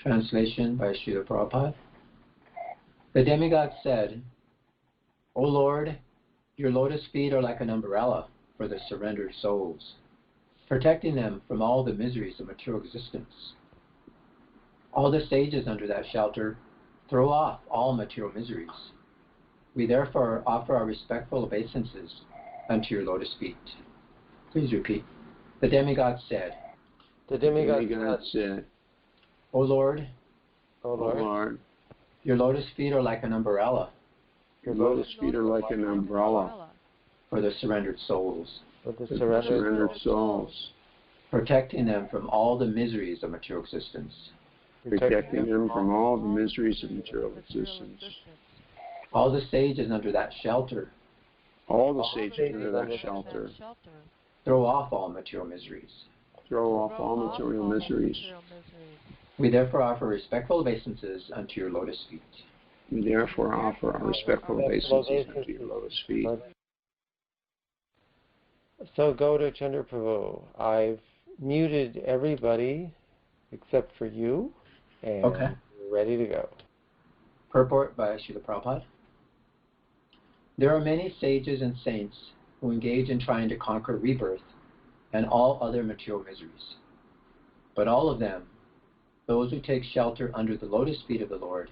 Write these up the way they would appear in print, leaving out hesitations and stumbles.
Translation by Srila Prabhupada. The demigods said, O Lord, your lotus feet are like an umbrella for the surrendered souls, protecting them from all the miseries of material existence. All the sages under that shelter throw off all material miseries. We therefore offer our respectful obeisances unto your lotus feet. Please repeat. The demigods said, The demigods said, O Lord, O Lord, your lotus feet are like an umbrella your lotus feet are like an umbrella for the surrendered souls, for the surrendered souls, protecting them from all the miseries of material existence. protecting them from all the miseries of material existence. All the sages under that shelter All the sages under that shelter throw off all material miseries. throw off all material miseries. We therefore offer respectful obeisances unto your lotus feet. We therefore offer our respectful obeisances unto your lotus feet. So, Gaudacandra Prabhu, I've muted everybody except for you, and Okay. we're ready to go. Purport by Srila Prabhupada. There are many sages and saints who engage in trying to conquer rebirth and all other material miseries. But all of them, those who take shelter under the lotus feet of the Lord,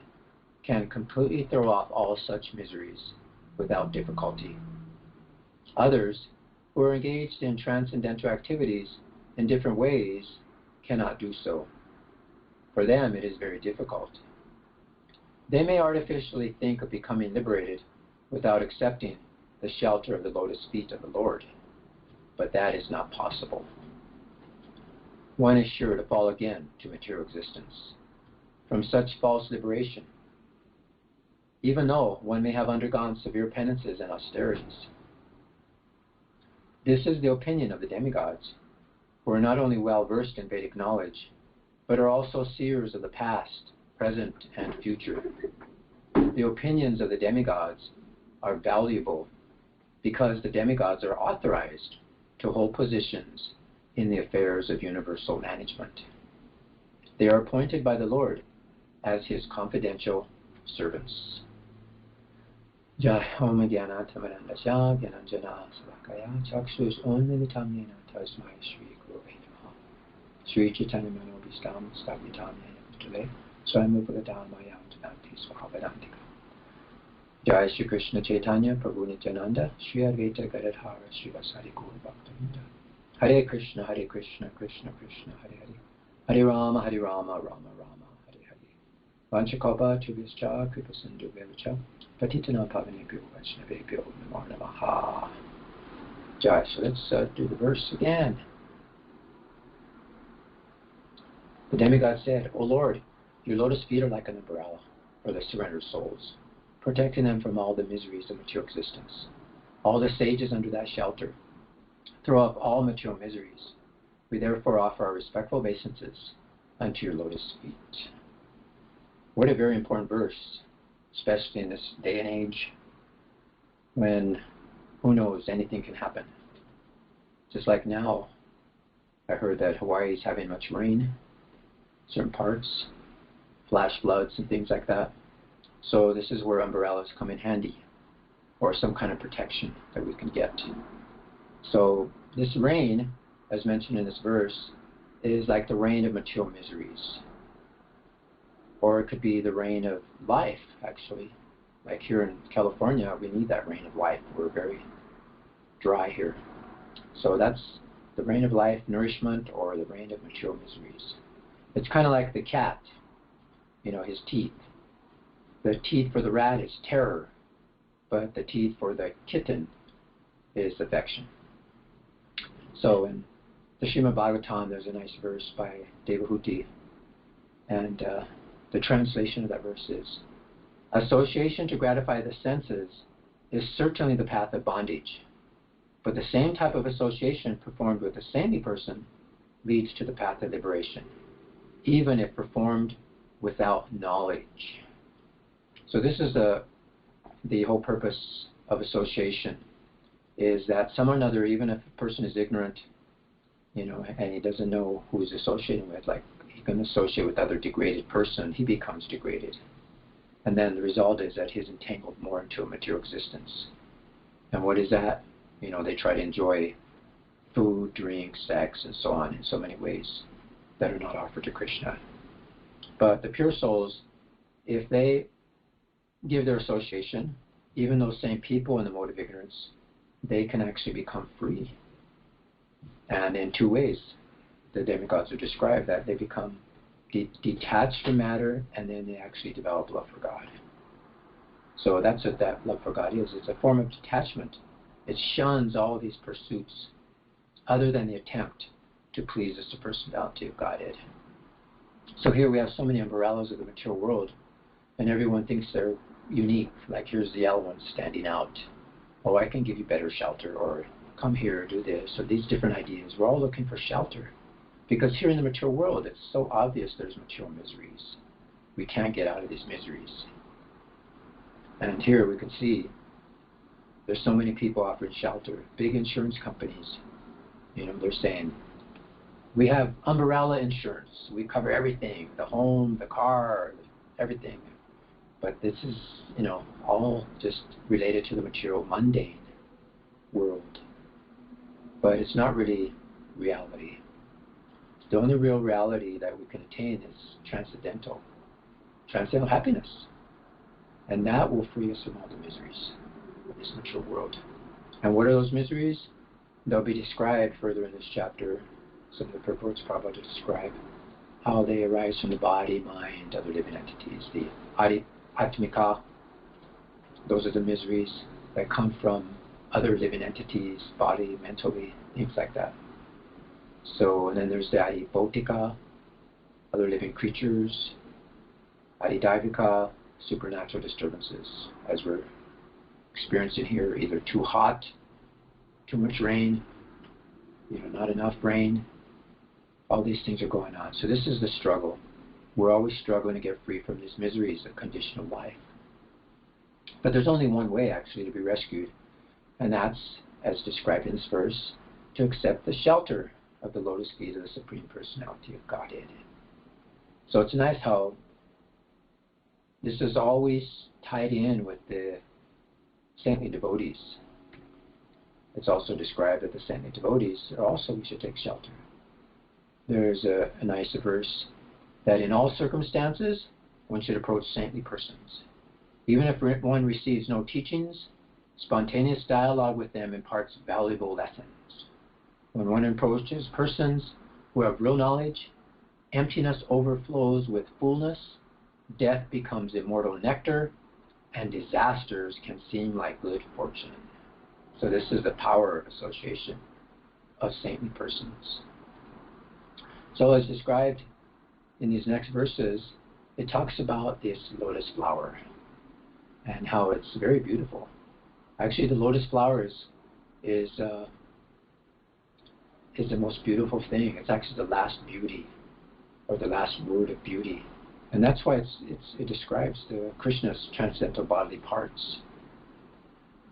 can completely throw off all such miseries without difficulty. Others, who are engaged in transcendental activities in different ways, cannot do so. For them, it is very difficult. They may artificially think of becoming liberated without accepting the shelter of the lotus feet of the Lord, but that is not possible. One is sure to fall again to material existence. From such false liberation, even though one may have undergone severe penances and austerities. This is the opinion of the demigods, who are not only well versed in Vedic knowledge, but are also seers of the past, present, and future. The opinions of the demigods are valuable because the demigods are authorized to hold positions in the affairs of universal management. They are appointed by the Lord as his confidential servants. Jai Om Jnana Tamarandasya Gyananjana Savakaya Chakshus Onlimitam Yena Tasmai Shri Gurave Namaha Shri Chaitanya Manobhistam Sthapitam Yena Putale Swayamupagatam Mayam Jananti Swahavedantika. Jai Shri Krishna Chaitanya Prabhu Nityananda Shri Advaita Gadadhara Shri Vasari Gaur Bhaktavinda. Hare Krishna, Krishna Krishna, Hare Hare. Hare Rama, Rama Rama, Hare Hare. Vanchakalpa Tubhischa Kripa Sindhu Vevacha Patitana Pavanebhyo Vaishnavebhyo Namo Namaha. Jai. So let's do the verse again. The demigod said, O Lord, your lotus feet are like an umbrella for the surrendered souls, protecting them from all the miseries of material existence. All the sages under that shelter throw up all material miseries. We therefore offer our respectful obeisances unto your lotus feet. What a very important verse, especially in this day and age when, who knows, anything can happen. Just like now, I heard that Hawaii is having much rain, certain parts, flash floods and things like that. So this is where umbrellas come in handy, or some kind of protection that we can get. So this rain, as mentioned in this verse, is like the rain of material miseries. Or it could be the rain of life, actually. Like here in California, we need that rain of life. We're very dry here. So that's the rain of life, nourishment, or the rain of material miseries. It's kind of like the cat, his teeth. The teeth for the rat is terror, but the teeth for the kitten is affection. So in the Srimad Bhagavatam, there's a nice verse by Devahuti, and the translation of that verse is, association to gratify the senses is certainly the path of bondage, but the same type of association performed with a saintly person leads to the path of liberation, even if performed without knowledge. So this is the whole purpose of association, is that some or another, even if a person is ignorant, and he doesn't know who he's associating with, like he can associate with other degraded person, he becomes degraded. And then the result is that he's entangled more into a material existence. And what is that? They try to enjoy food, drink, sex, and so on in so many ways that are not offered to Krishna. But the pure souls, if they give their association, even those same people in the mode of ignorance, they can actually become free. And in two ways, the demigods are described, that they become detached from matter, and then they actually develop love for God. So that's what that love for God is. It's a form of detachment. It shuns all these pursuits other than the attempt to please the superpersonality of Godhead. So here we have so many umbrellas of the material world, and everyone thinks they're unique. Like, here's the yellow one standing out. Oh, I can give you better shelter, or come here, do this, or these different ideas. We're all looking for shelter. Because here in the material world, it's so obvious there's material miseries. We can't get out of these miseries. And here we can see there's so many people offering shelter. Big insurance companies, they're saying, we have umbrella insurance. We cover everything, the home, the car, everything. But this is, all just related to the material, mundane world. But it's not really reality. The only real reality that we can attain is transcendental happiness. And that will free us from all the miseries of this material world. And what are those miseries? They'll be described further in this chapter. Some of the purports Prabhu describe how they arise from the body, mind, other living entities. The atmika, those are the miseries that come from other living entities, body, mentally, things like that. So, and then there's the adibhotika, other living creatures, adidivika, supernatural disturbances, as we're experiencing here, either too hot, too much rain, not enough rain. All these things are going on. So this is the struggle. We're always struggling to get free from these miseries of conditional life. But there's only one way, actually, to be rescued, and that's, as described in this verse, to accept the shelter of the lotus feet of the Supreme Personality of Godhead. So it's nice how this is always tied in with the saintly devotees. It's also described that the saintly devotees are also, we should take shelter. There's a nice verse that in all circumstances one should approach saintly persons. Even if one receives no teachings, spontaneous dialogue with them imparts valuable lessons. When one approaches persons who have real knowledge, emptiness overflows with fullness, death becomes immortal nectar, and disasters can seem like good fortune. So this is the power of association of saintly persons. So as described in these next verses, it talks about this lotus flower and how it's very beautiful. Actually, the lotus flower is the most beautiful thing. It's actually the last beauty, or the last word of beauty. And that's why it describes the Krishna's transcendental bodily parts.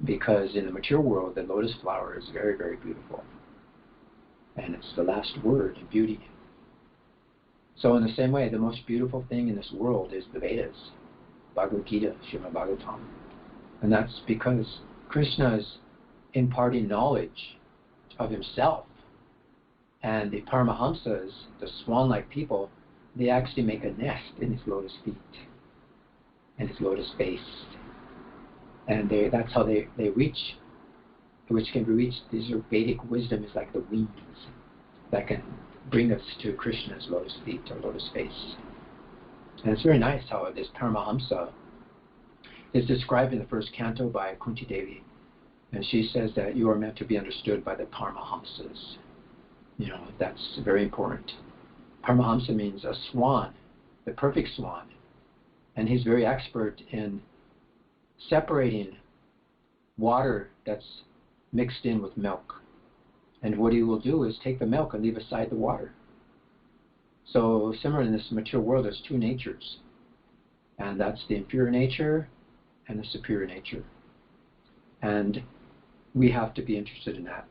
Because in the material world, the lotus flower is very, very beautiful. And it's the last word of beauty. So in the same way, the most beautiful thing in this world is the Vedas, Bhagavad Gita, Srimad Bhagavatam. And that's because Krishna is imparting knowledge of himself. And the Paramahamsas, the swan-like people, they actually make a nest in his lotus feet and his lotus face. And that's how they reach, which can be reached. These are Vedic wisdom, is like the wings that can bring us to Krishna's lotus feet or lotus face. And it's very nice how this Paramahamsa is described in the first canto by Kunti Devi. And she says that you are meant to be understood by the Paramahamsas. That's very important. Paramahamsa means a swan, the perfect swan. And he's very expert in separating water that's mixed in with milk. And what he will do is take the milk and leave aside the water. So similar in this material world, there's two natures. And that's the inferior nature and the superior nature. And we have to be interested in that.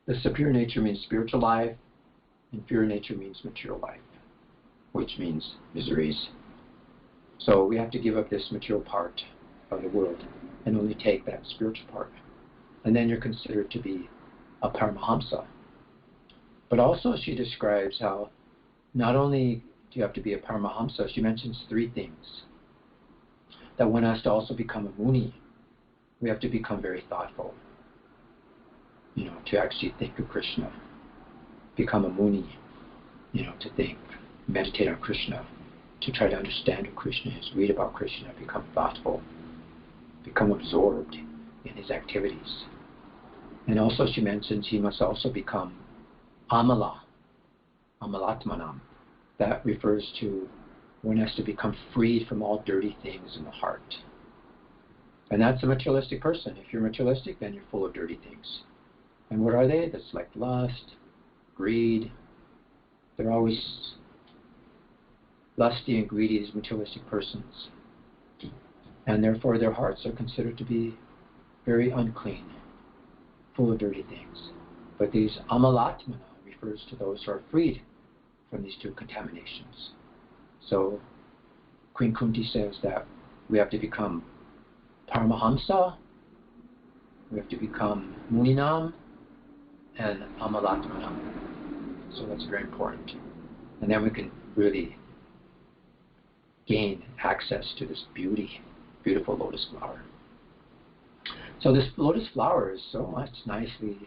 The superior nature means spiritual life. Inferior nature means material life. which means miseries. So we have to give up this material part of the world and only take that spiritual part. And then you're considered to be a Paramahamsa. But also she describes how not only do you have to be a Paramahamsa, she mentions 3 things. That one has to also become a Muni. We have to become very thoughtful, to actually think of Krishna. Become a Muni, to think, meditate on Krishna, to try to understand who Krishna is, read about Krishna, become thoughtful, become absorbed in his activities. And also she mentions he must also become Amala, Amalatmanam. That refers to one has to become freed from all dirty things in the heart. And that's a materialistic person. If you're materialistic, then you're full of dirty things. And what are they? That's like lust, greed. They're always lusty and greedy, these materialistic persons. And therefore their hearts are considered to be very unclean, full of dirty things. But these Amalatmana refers to those who are freed from these 2 contaminations. So Queen Kunti says that we have to become Paramahamsa, we have to become Muninam, and Amalatmanam. So that's very important. And then we can really gain access to this beautiful lotus flower. So this lotus flower is so much nicely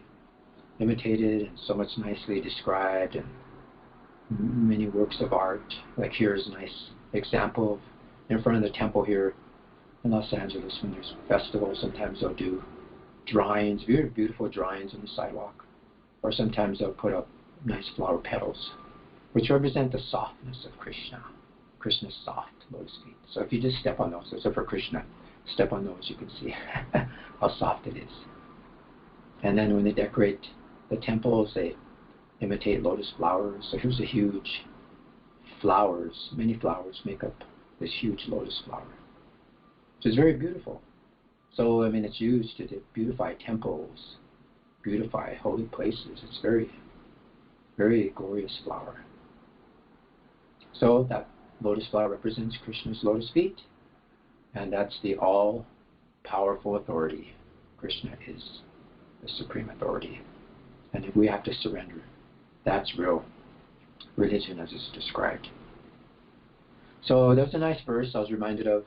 imitated and so much nicely described, and many works of art. Like here's a nice example in front of the temple here in Los Angeles. When there's festivals, sometimes they'll do drawings, very beautiful drawings on the sidewalk, or sometimes they'll put up nice flower petals, which represent the softness of Krishna. Krishna's soft lotus feet. So if you just step on those, except for Krishna, step on those, you can see how soft it is. And then when they decorate the temples, they imitate lotus flowers. So here's a huge flowers, many flowers make up this huge lotus flower. So it's very beautiful. So, it's used to beautify temples, beautify holy places. It's very, very glorious flower. So that lotus flower represents Krishna's lotus feet, and that's the all-powerful authority. Krishna is the supreme authority. And if we have to surrender, that's real religion as it's described. So there's a nice verse I was reminded of.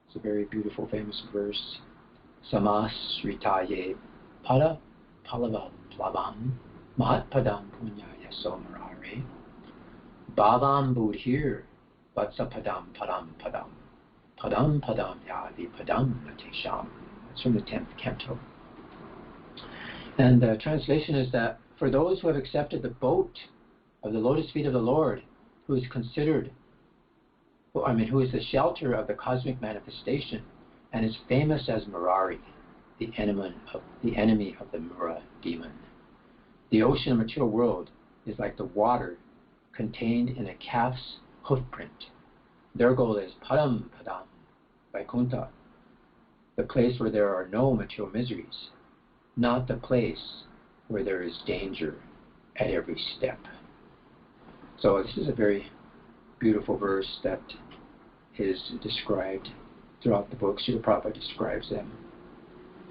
It's a very beautiful, famous verse. Samasritaye pada palavam plavam mahatpadam punyaya somarare bhavam budhir vatsapadam padam padam padam padam yadi padam natesham. That's from the 10th canto. And the translation is that for those who have accepted the boat of the lotus feet of the Lord, who is considered, who is the shelter of the cosmic manifestation, and is famous as Murari, the enemy of the Mura demon. The ocean of material world is like the water contained in a calf's hoofprint. Their goal is Padam Padam, Vaikuntha, the place where there are no material miseries, not the place where there is danger at every step. So this is a very beautiful verse that is described throughout the book. Srila Prabhupada describes them,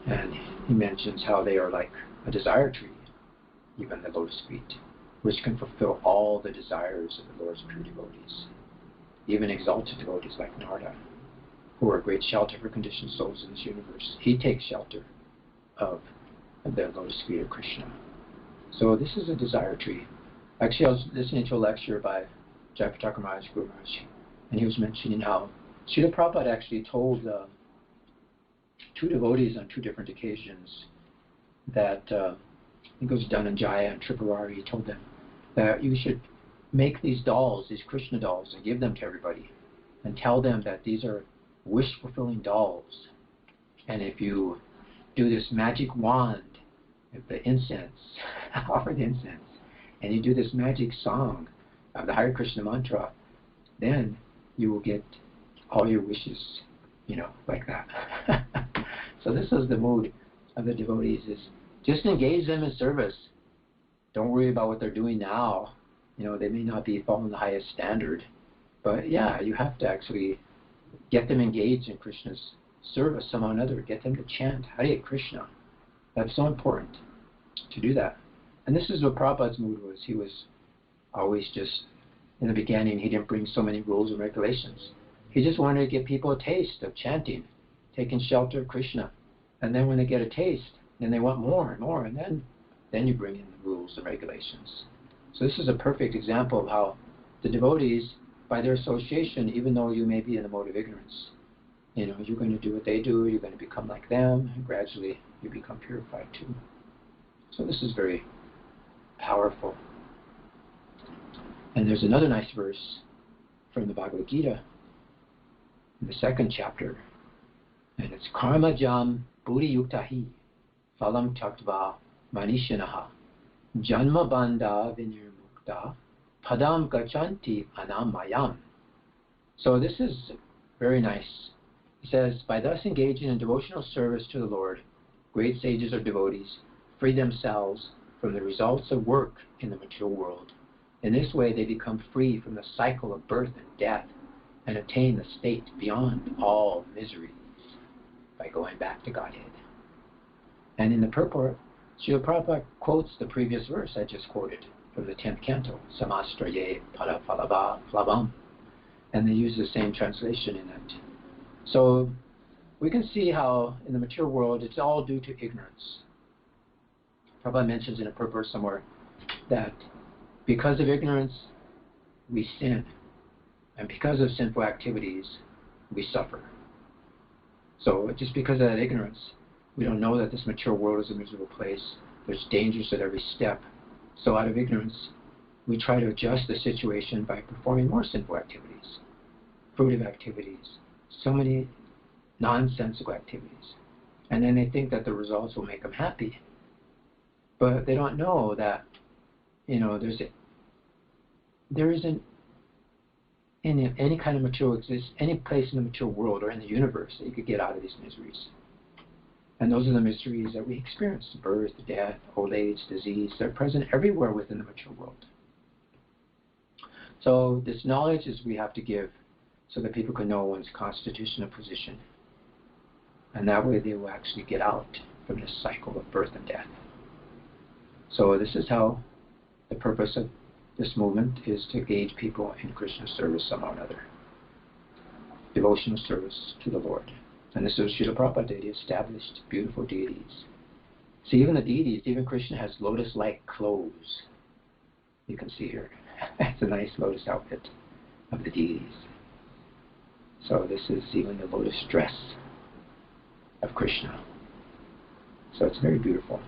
and he mentions how they are like a desire tree, even the lotus feet, which can fulfill all the desires of the Lord's pure devotees, even exalted devotees like Narada, who are a great shelter for conditioned souls in this universe. He takes shelter of the lotus feet of Krishna. So this is a desire tree. Actually, I was listening to a lecture by Jayapataka Maharaj, Guru Maharaj, and he was mentioning how Srila Prabhupada actually told 2 devotees on 2 different occasions that, I think it was Dhananjaya and Tripurari, he told them that you should make these dolls, these Krishna dolls, and give them to everybody, and tell them that these are wish-fulfilling dolls. And if you do this magic wand, if the incense, offer the incense, and you do this magic song of the Hare Krishna mantra, then you will get all your wishes, like that. So this is the mood of the devotees, is just engage them in service. Don't worry about what they're doing now. They may not be following the highest standard, but yeah, you have to actually get them engaged in Krishna's service somehow or another. Get them to chant Hare Krishna. That's so important to do that. And this is what Prabhupada's mood was. He was always just, in the beginning, he didn't bring so many rules and regulations. He just wanted to give people a taste of chanting, taking shelter of Krishna. And then when they get a taste, then they want more and more, and then you bring in the rules and regulations. So this is a perfect example of how the devotees, by their association, even though you may be in the mode of ignorance, you're going to do what they do, you're going to become like them, and gradually you become purified too. So this is very powerful. And there's another nice verse from the Bhagavad Gita, in the 2nd chapter, and it's Karma Jam Buddhi Yuktahi Phalam Taktva Manishanaha Janma Bandha Vinirmukta Padam Gachanti Anamayam. So this is very nice. It says, by thus engaging in devotional service to the Lord, great sages or devotees free themselves from the results of work in the material world. In this way they become free from the cycle of birth and death and attain the state beyond all miseries by going back to Godhead. And in the purport, Srila Prabhupada quotes the previous verse I just quoted from the 10th canto, Samastraye Palapalava Flavam, and they use the same translation in it. So we can see how in the material world it's all due to ignorance. Prabhupada mentions in a purport somewhere that because of ignorance we sin, and because of sinful activities we suffer. So just because of that ignorance, we don't know that this material world is a miserable place. There's dangers at every step. So out of ignorance, we try to adjust the situation by performing more sinful activities, fruitive activities, so many nonsensical activities. And then they think that the results will make them happy. But they don't know that, there isn't in any kind of material any place in the material world or in the universe that you could get out of these miseries. And those are the miseries that we experience: birth, death, old age, disease. They're present everywhere within the material world. So this knowledge is we have to give so that people can know one's constitutional position. And that way they will actually get out from this cycle of birth and death. So this is how the purpose of this movement is to engage people in Krishna service somehow or another. Devotional service to the Lord. And this is Srila Prabhupada did. He established beautiful deities. See, even the deities, even Krishna has lotus-like clothes. You can see here. It's a nice lotus outfit of the deities. So this is even the lotus dress of Krishna. So it's very beautiful.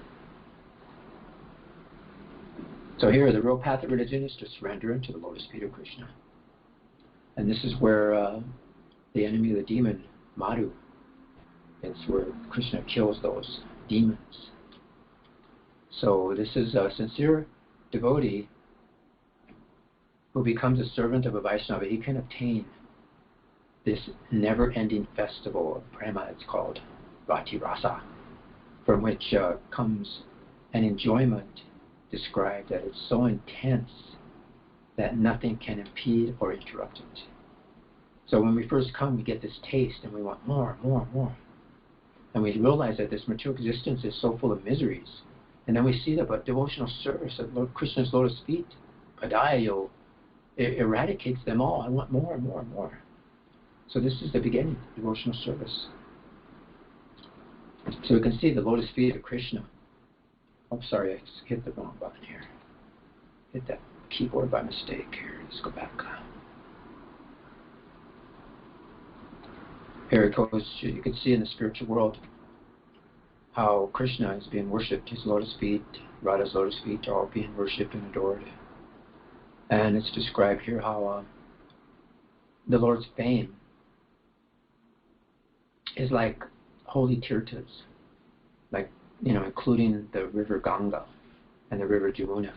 So here, the real path of religion is to surrender into the lotus feet of Krishna. And this is where the enemy of the demon, Madhu, it's where Krishna kills those demons. So this is a sincere devotee who becomes a servant of a Vaishnava. He can obtain this never-ending festival of prema, it's called Rati Rasa, from which comes an enjoyment described that it's so intense that nothing can impede or interrupt it. So when we first come, we get this taste and we want more and more and more. And we realize that this material existence is so full of miseries. And then we see that but devotional service of Lord Krishna's lotus feet, Padayo, it eradicates them all. I want more and more and more. So this is the beginning, devotional service. So we can see the lotus feet of Krishna. Oh, sorry, I just hit the wrong button here. Hit that keyboard by mistake here. Let's go back. Here it goes. You can see in the spiritual world how Krishna is being worshipped. His lotus feet, Radha's lotus feet are all being worshipped and adored. And it's described here how the Lord's fame is like holy tirthas, like, including the river Ganga and the river Jamuna,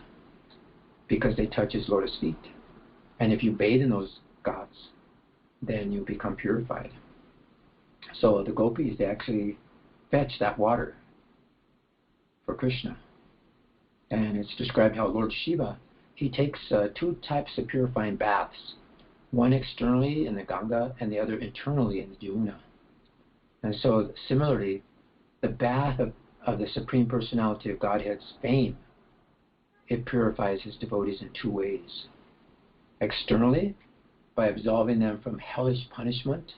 because they touch his lotus feet. And if you bathe in those ghats, then you become purified. So the gopis, they actually fetch that water for Krishna. And it's described how Lord Shiva, he takes two types of purifying baths, one externally in the Ganga and the other internally in the Yamuna. And so similarly, the bath of the Supreme Personality of Godhead's fame, it purifies his devotees in two ways. Externally, by absolving them from hellish punishment,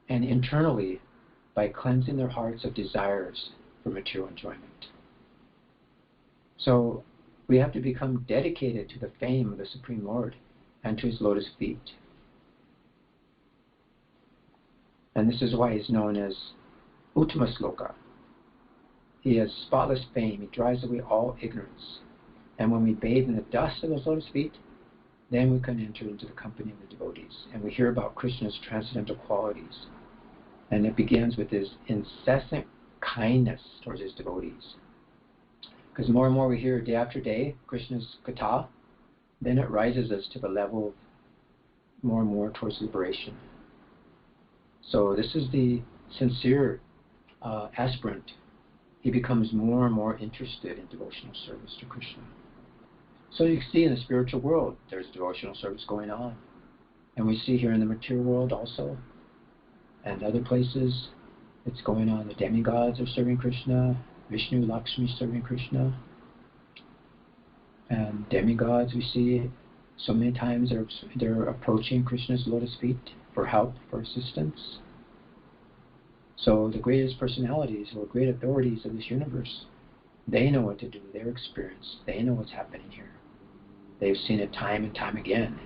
and internally, by cleansing their hearts of desires for material enjoyment. So we have to become dedicated to the fame of the Supreme Lord and to his lotus feet. And this is why he's known as Uttama Sloka. He has spotless fame. He drives away all ignorance. And when we bathe in the dust of those lotus feet, then we can enter into the company of the devotees. And we hear about Krishna's transcendental qualities. And it begins with his incessant kindness towards his devotees. Because more and more we hear day after day Krishna's katha, then it rises us to the level of more and more towards liberation. So this is the sincere aspirant. He becomes more and more interested in devotional service to Krishna. So you see in the spiritual world, there's devotional service going on. And we see here in the material world also, and other places, it's going on. The demigods are serving Krishna, Vishnu, Lakshmi serving Krishna. And demigods, we see so many times they're approaching Krishna's lotus feet for help, for assistance. So the greatest personalities or great authorities of this universe, they know what to do. They're experienced. They know what's happening here. They've seen it time and time again,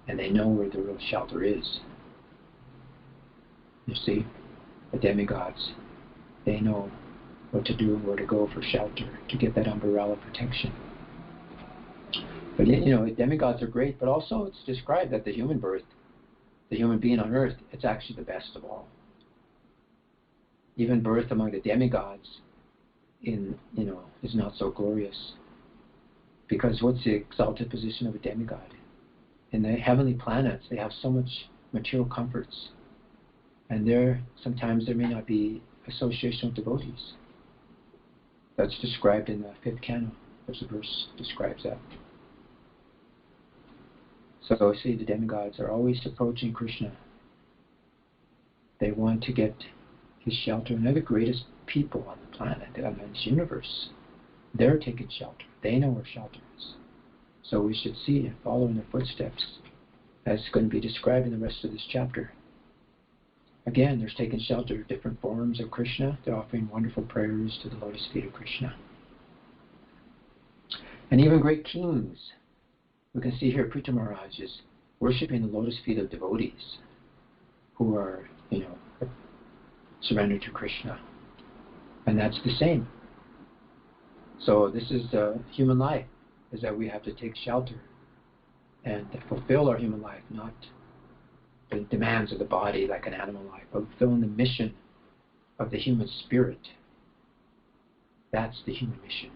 and they know where the real shelter is. You see, the demigods, they know what to do and where to go for shelter, to get that umbrella protection. But demigods are great, but also it's described that the human birth, the human being on earth, it's actually the best of all. Even birth among the demigods is not so glorious. Because what's the exalted position of a demigod? In the heavenly planets, they have so much material comforts. And sometimes there may not be association with devotees. That's described in the 5th canto. There's a verse describes that. So see, the demigods are always approaching Krishna. They want to get his shelter. And they're the greatest people on the planet, on this universe. They're taking shelter. They know where shelter is. So we should see and follow in their footsteps, as going to be described in the rest of this chapter. Again, there's taking shelter, different forms of Krishna. They're offering wonderful prayers to the lotus feet of Krishna. And even great kings. We can see here Pritha Maharaj is worshipping the lotus feet of devotees who are, surrendered to Krishna. And that's the same. So this is the human life, is that we have to take shelter and fulfill our human life, not the demands of the body like an animal life, but fulfilling the mission of the human spirit. That's the human mission.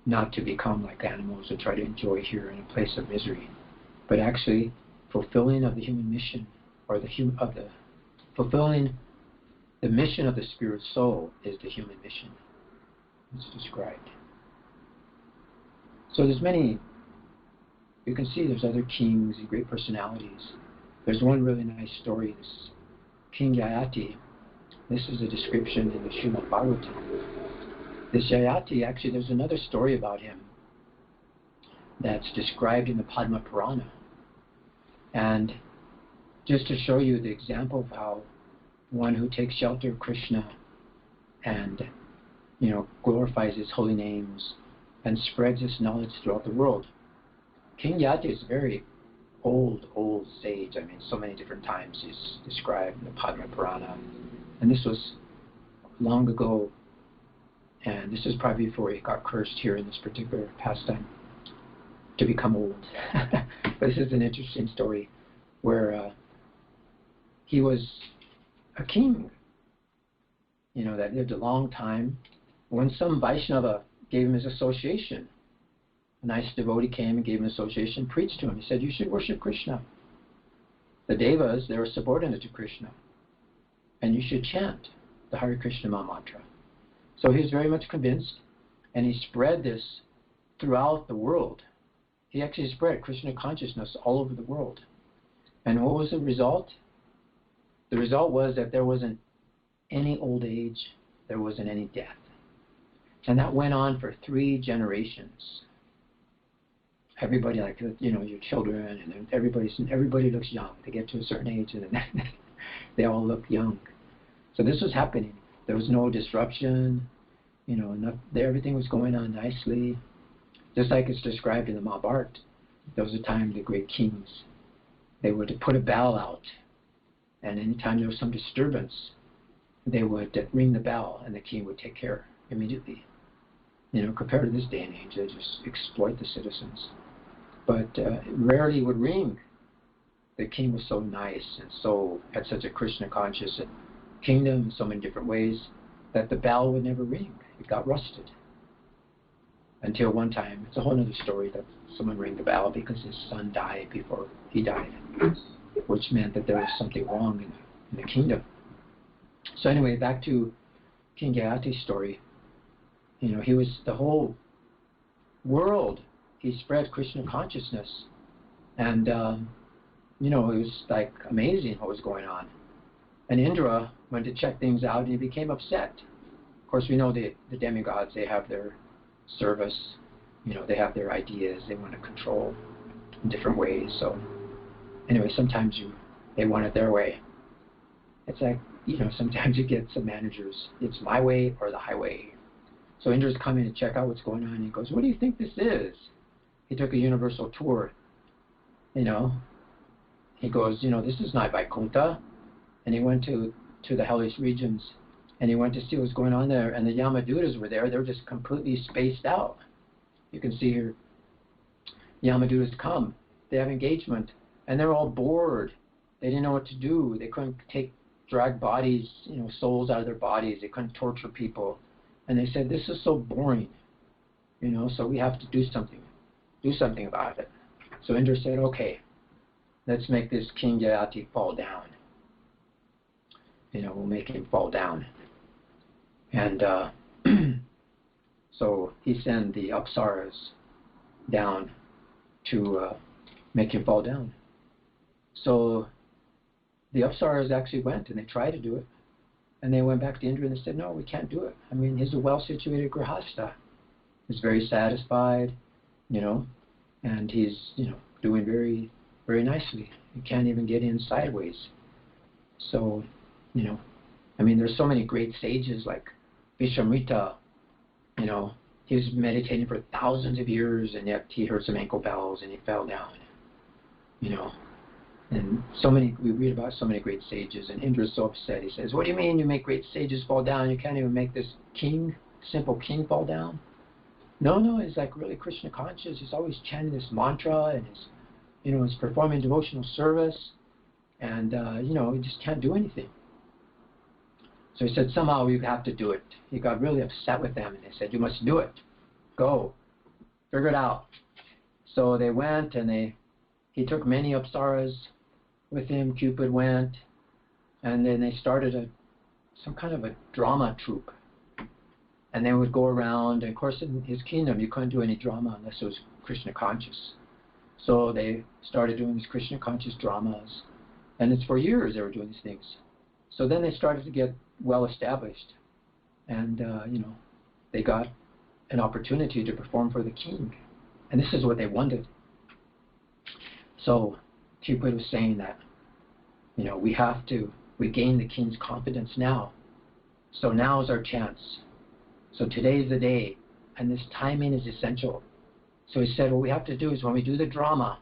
Not to become like animals and try to enjoy here in a place of misery, but actually fulfilling of the human mission, or fulfilling the mission of the spirit soul is the human mission. It's described. So there's many, you can see there's other kings and great personalities. There's one really nice story, this King Yayati. This is a description in the Srimad Bhagavatam. This Yayati, actually there's another story about him that's described in the Padma Purana. And just to show you the example of how one who takes shelter of Krishna and glorifies his holy names and spreads his knowledge throughout the world. King Yati is a very old sage. So many different times he's described in the Padma Purana. And this was long ago. And this is probably before he got cursed here in this particular pastime to become old. But this is an interesting story where he was a king, that lived a long time. When some Vaishnava gave him his association, a nice devotee came and gave him association, preached to him. He said, you should worship Krishna. The Devas, they were subordinate to Krishna. And you should chant the Hare Krishna Maha Mantra. So he was very much convinced, and he spread this throughout the world. he actually spread Krishna consciousness all over the world. And what was the result? The result was that there wasn't any old age, there wasn't any death. And that went on for 3 generations. Everybody, like, you know, your children, and everybody looks young. They get to a certain age, and then they all look young. So this was happening. There was no disruption. You know, everything was going on nicely. Just like it's described in the Mahabharata. There was a time the great kings, they would put a bell out, and anytime there was some disturbance, they would ring the bell, and the king would take care immediately. You know, compared to this day and age, they just exploit the citizens. But it rarely would ring. The king was so nice and had such a Krishna conscious kingdom in so many different ways that the bell would never ring. It got rusted. Until one time, it's a whole other story, that someone rang the bell because his son died before he died, which meant that there was something wrong in the kingdom. So anyway, back to King Yayati's story. You know, he was the whole world. He spread Krishna consciousness, and you know, it was like amazing what was going on. And Indra went to check things out, and he became upset. Of course, we know the demigods, they have their service, you know, they have their ideas, they want to control in different ways. So anyway, sometimes they want it their way. It's like, you know, sometimes you get some managers, it's my way or the highway. So Indra's coming to check out what's going on, and he goes, what do you think this is? He took a universal tour, you know. He goes, you know, this is not Vaikuntha. And he went to the hellish regions, and he went to see what's going on there, and the Yamadutas were there. They were just completely spaced out. You can see here, Yamadutas come. They have engagement, and they're all bored. They didn't know what to do. They couldn't drag bodies, you know, souls out of their bodies. They couldn't torture people. And they said, this is so boring, you know, so we have to do something about it. So Indra said, okay, let's make this King Yayati fall down. You know, we'll make him fall down. And so he sent the Apsaras down to make him fall down. So the Apsaras actually went, and they tried to do it. And they went back to Indra and they said, no, we can't do it. I mean, he's a well-situated grihasta. He's very satisfied, you know, and he's, you know, doing very, very nicely. He can't even get in sideways. So, you know, I mean, there's so many great sages like Vishwamitra, you know, he was meditating for thousands of years, and yet he heard some ankle bells and he fell down, you know. And we read about so many great sages, and Indra's so upset. He says, what do you mean you make great sages fall down? You can't even make this simple king fall down? No, he's like really Krishna conscious. He's always chanting this mantra, and he's performing devotional service, and, you know, he just can't do anything. So he said, somehow we have to do it. He got really upset with them, and they said, you must do it. Go. Figure it out. So they went, and he took many Apsaras with him. Cupid went, and then they started some kind of a drama troupe. And they would go around, and of course in his kingdom you couldn't do any drama unless it was Krishna conscious. So they started doing these Krishna conscious dramas, and it's for years they were doing these things. So then they started to get well established, and you know, they got an opportunity to perform for the king, and this is what they wanted. So Cupid was saying that, you know, we gain the king's confidence now. So now is our chance. So today is the day, and this timing is essential. So he said, what we have to do is when we do the drama,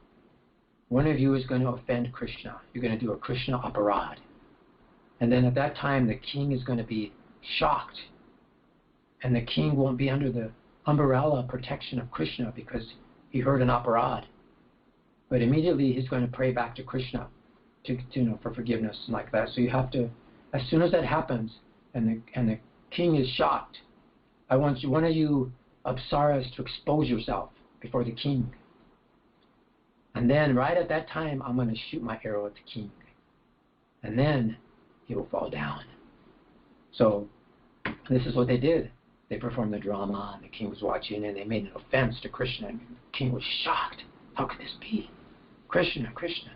one of you is going to offend Krishna. You're going to do a Krishna aparad. And then at that time, the king is going to be shocked. And the king won't be under the umbrella protection of Krishna because he heard an aparad. But immediately he's going to pray back to Krishna for forgiveness and like that. So you have to, as soon as that happens, and the king is shocked, I want one of you Apsaras to expose yourself before the king. And then right at that time, I'm going to shoot my arrow at the king. And then he will fall down. So this is what they did. They performed the drama, and the king was watching, and they made an offense to Krishna, and the king was shocked. how can this be? Krishna, Krishna.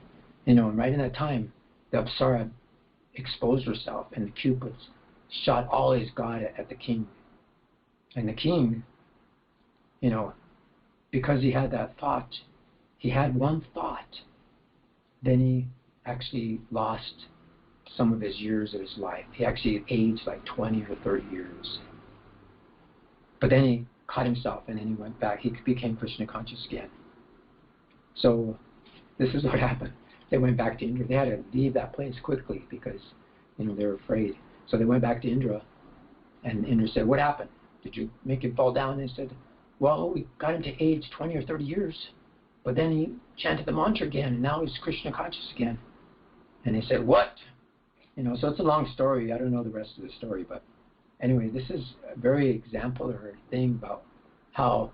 And right in that time, the Apsara exposed herself, and the Cupids shot all his god at the king. And the king, because he had that thought, he had one thought, then he actually lost some of his years of his life. He actually aged like 20 or 30 years. But then he caught himself, and then he went back. He became Krishna conscious again. So this is what happened. They went back to Indra. They had to leave that place quickly because, they were afraid. So they went back to Indra, and Indra said, "What happened? Did you make him fall down?" And they said, "Well, we got him to age 20 or 30 years, but then he chanted the mantra again, and now he's Krishna conscious again." And they said, "What?" So it's a long story. I don't know the rest of the story, but anyway, this is a very exemplary thing about how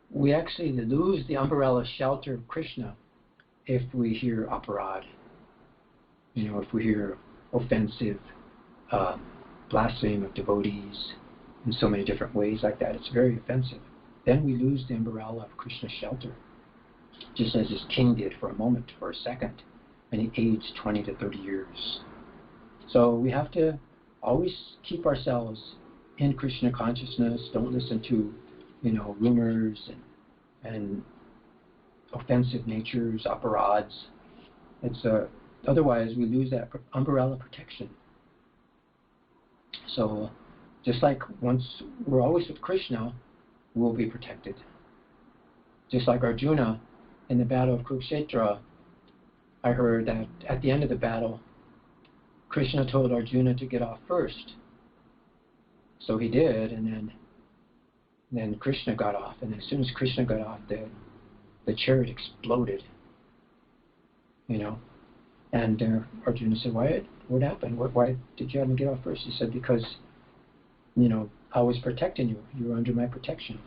we actually lose the umbrella shelter of Krishna if we hear aparad, if we hear offensive blasphemy of devotees in so many different ways like that. It's very offensive. Then we lose the umbrella of Krishna's shelter, just as this king did for a moment, for a second, and he aged 20 to 30 years. So we have to always keep ourselves in Krishna consciousness. Don't listen to, rumors and offensive natures, aparads. It's otherwise we lose that umbrella protection. So just like once we're always with Krishna, we'll be protected. Just like Arjuna in the battle of Kurukshetra, I heard that at the end of the battle, Krishna told Arjuna to get off first. So he did, and then Krishna got off. And as soon as Krishna got off, the chariot exploded. And Arjuna said, what happened? Why did you have me get off first? He said, because, I was protecting you. You were under my protection.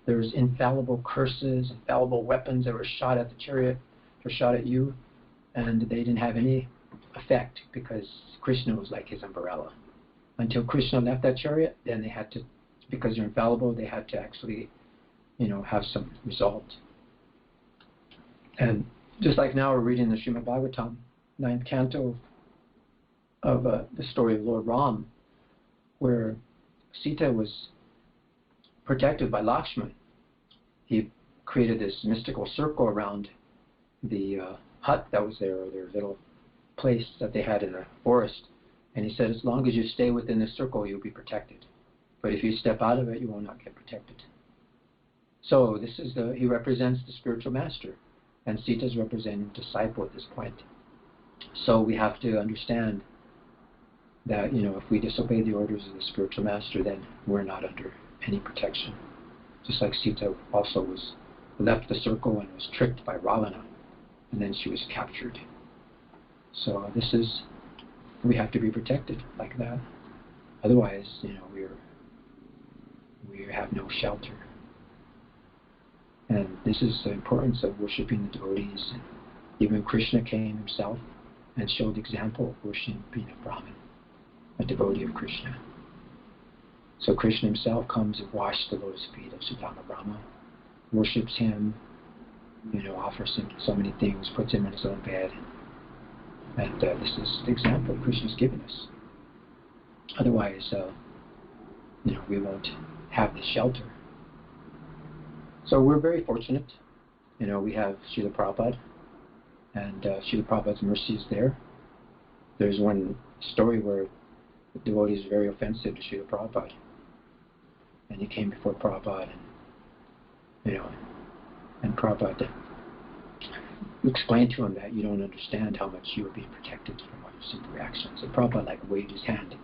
There was infallible curses, infallible weapons that were shot at the chariot, or shot at you, and they didn't have any effect because Krishna was like his umbrella. Until Krishna left that chariot, then they had to, because you're infallible, they had to actually, have some result. And just like now we're reading the Srimad Bhagavatam, 9th canto of the story of Lord Ram, where Sita was protected by Lakshman. He created this mystical circle around the hut that was there, or their little place that they had in the forest. And he said, as long as you stay within the circle, you'll be protected. But if you step out of it, you will not get protected. So this is he represents the spiritual master, and Sita is representing the disciple at this point. So we have to understand that, if we disobey the orders of the spiritual master, then we're not under any protection. Just like Sita also left the circle and was tricked by Ravana, and then she was captured. So we have to be protected like that. Otherwise, we have no shelter. And this is the importance of worshiping the devotees. Even Krishna came himself and showed the example of worshiping a Brahmin, a devotee of Krishna. So Krishna himself comes and washes the lotus feet of Sudama Brahma, worships him, offers him so many things, puts him in his own bed. And this is the example Krishna's given us. Otherwise, we won't have the shelter. So we're very fortunate. We have Srila Prabhupada, and Srila Prabhupada's mercy is there. There's one story where the devotee is very offensive to Srila Prabhupada. And he came before Prabhupada, and Prabhupada explained to him that you don't understand how much you are being protected from other simple reactions. And Prabhupada waved his hand,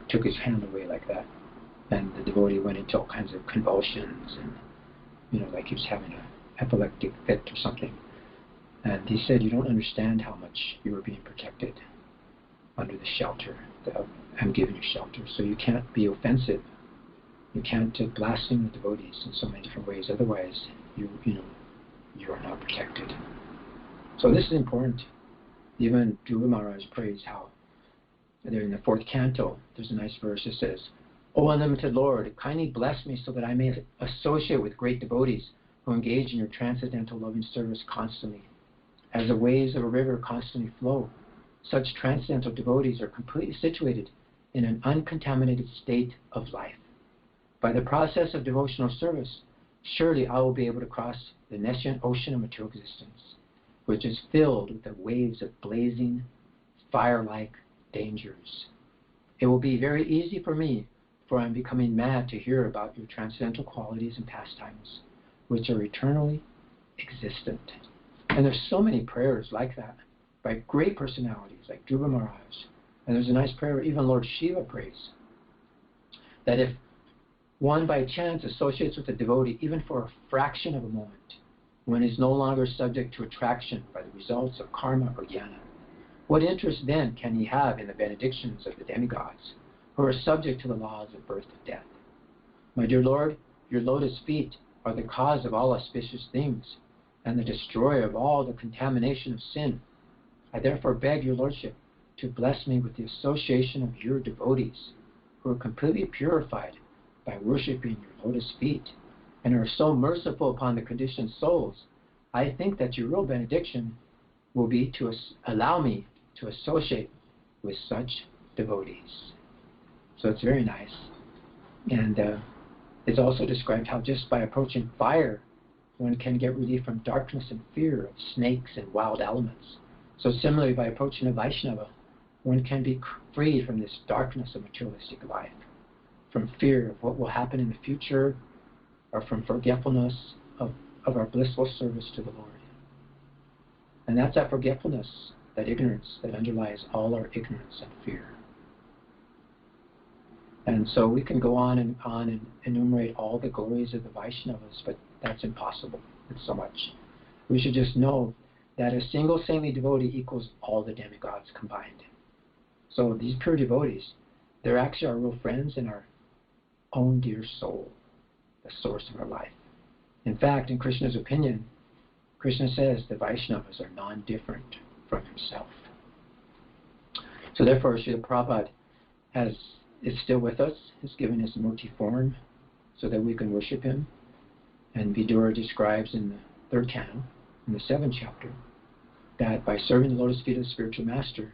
took his hand away like that. And the devotee went into all kinds of convulsions, and like he was having an epileptic fit or something. And he said, you don't understand how much you are being protected under the shelter. I'm giving you shelter. So you can't be offensive. You can't blaspheme the devotees in so many different ways. Otherwise, you are not protected. So this is important. Even Dhruva Maharaj prays how, there in the 4th canto, there's a nice verse that says, O unlimited Lord, kindly bless me so that I may associate with great devotees, who engage in your transcendental loving service constantly. As the waves of a river constantly flow, such transcendental devotees are completely situated in an uncontaminated state of life. By the process of devotional service, surely I will be able to cross the nescient ocean of material existence, which is filled with the waves of blazing, fire-like dangers. It will be very easy for me, for I am becoming mad to hear about your transcendental qualities and pastimes, which are eternally existent. And there's so many prayers like that, by great personalities like Dhruva Maharaj. And there's a nice prayer even Lord Shiva prays, that if one by chance associates with a devotee even for a fraction of a moment, one is no longer subject to attraction by the results of karma or jnana, what interest then can he have in the benedictions of the demigods, who are subject to the laws of birth and death? My dear Lord, your lotus feet are the cause of all auspicious things, and the destroyer of all the contamination of sin. I therefore beg your Lordship to bless me with the association of your devotees, who are completely purified by worshipping your lotus feet, and are so merciful upon the conditioned souls. I think that your real benediction will be to allow me to associate with such devotees. So it's very nice. And it's also described how just by approaching fire, one can get relief from darkness and fear of snakes and wild elements. So similarly, by approaching a Vaishnava, one can be freed from this darkness of materialistic life, from fear of what will happen in the future, or from forgetfulness of our blissful service to the Lord. And that's that forgetfulness, that ignorance that underlies all our ignorance and fear. And so we can go on and enumerate all the glories of the Vaishnavas, but that's impossible. It's so much. We should just know that a single saintly devotee equals all the demigods combined. So these pure devotees, they're actually our real friends and our own dear soul, the source of our life. In fact, in Krishna's opinion, Krishna says the Vaishnavas are non-different from himself. So therefore, Srila Prabhupada is still with us, has given his murti form so that we can worship him. And Vidura describes in the third canon, in the 7th chapter, that by serving the lotus feet of the spiritual master,